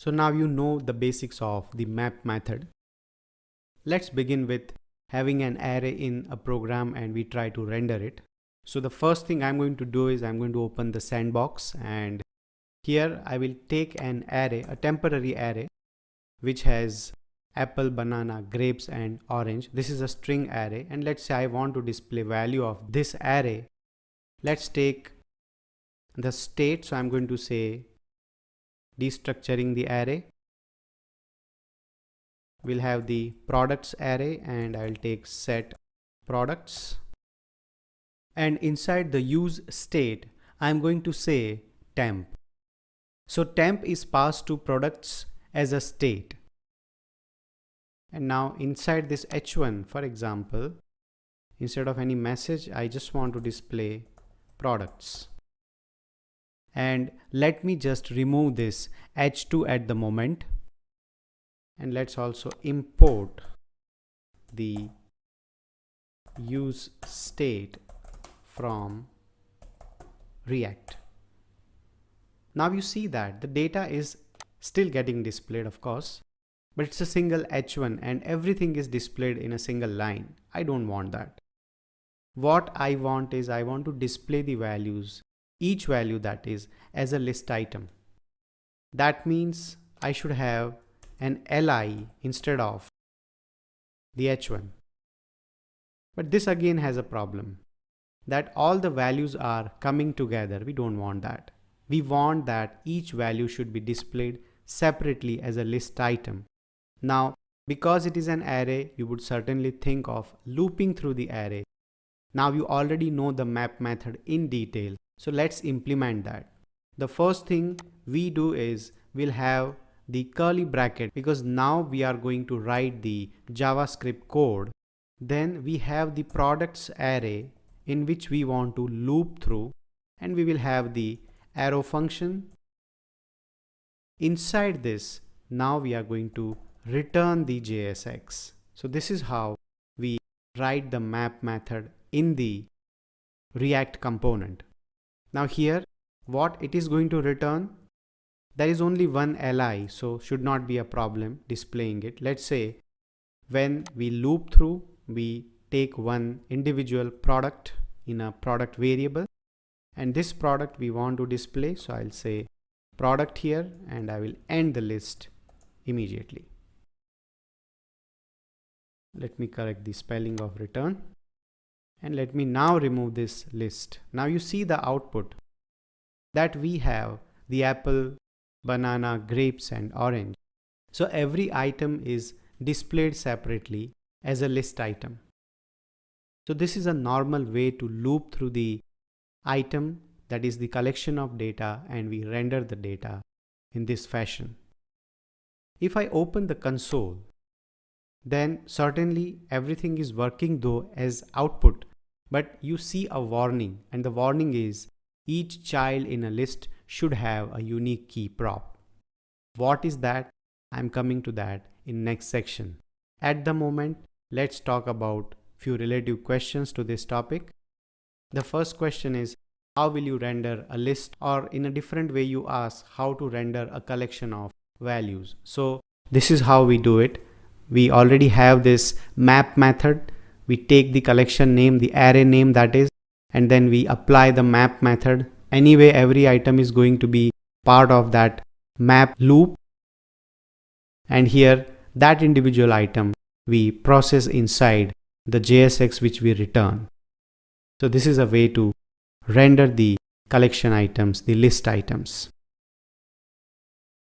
So now you know the basics of the map method. Let's begin with having an array in a program and we try to render it. So the first thing I'm going to do is I'm going to open the sandbox, and here I will take an array, a temporary array, which has apple, banana, grapes and orange. This is a string array, and let's say I want to display value of this array. Let's take the state. So I'm going to say destructuring the array. We'll have the products array, and I'll take set products. And inside the use state, I'm going to say temp. So temp is passed to products as a state. And now inside this h1, for example, instead of any message, I just want to display products. And let me just remove this h2 at the moment. And let's also import the use state from React. Now you see that the data is still getting displayed, of course, but it's a single h1 and everything is displayed in a single line. I don't want that. What I want is I want to display the values, each value that is, as a list item. That means I should have an li instead of the h1. But this again has a problem, that all the values are coming together. We don't want that. We want that each value should be displayed separately as a list item. Now, because it is an array, you would certainly think of looping through the array. Now you already know the map method in detail, so let's implement that. The first thing we do is we'll have the curly bracket, because now we are going to write the JavaScript code. Then we have the products array in which we want to loop through, and we will have the arrow function. Inside this, now we are going to return the JSX. So this is how we write the map method in the React component. Now here, what it is going to return, there is only one li, so should not be a problem displaying it. Let's say when we loop through, we take one individual product in a product variable, and this product we want to display. So I'll say product here, and I will end the list immediately. Let me correct the spelling of return, and let me now remove this list. Now you see the output that we have the apple, banana, grapes and orange. So every item is displayed separately as a list item. So this is a normal way to loop through the item, that is the collection of data, and we render the data in this fashion. If I open the console, then certainly everything is working though as output, but you see a warning, and the warning is each child in a list should have a unique key prop. What is that? I'm coming to that in next section. At the moment, let's talk about few relative questions to this topic. The first question is, how will you render a list? Or in a different way, you ask how to render a collection of values. So this is how we do it. We already have this map method. We take the collection name, the array name that is, and then we apply the map method. Anyway, every item is going to be part of that map loop. And here, that individual item we process inside the JSX which we return. So this is a way to render the collection items, the list items.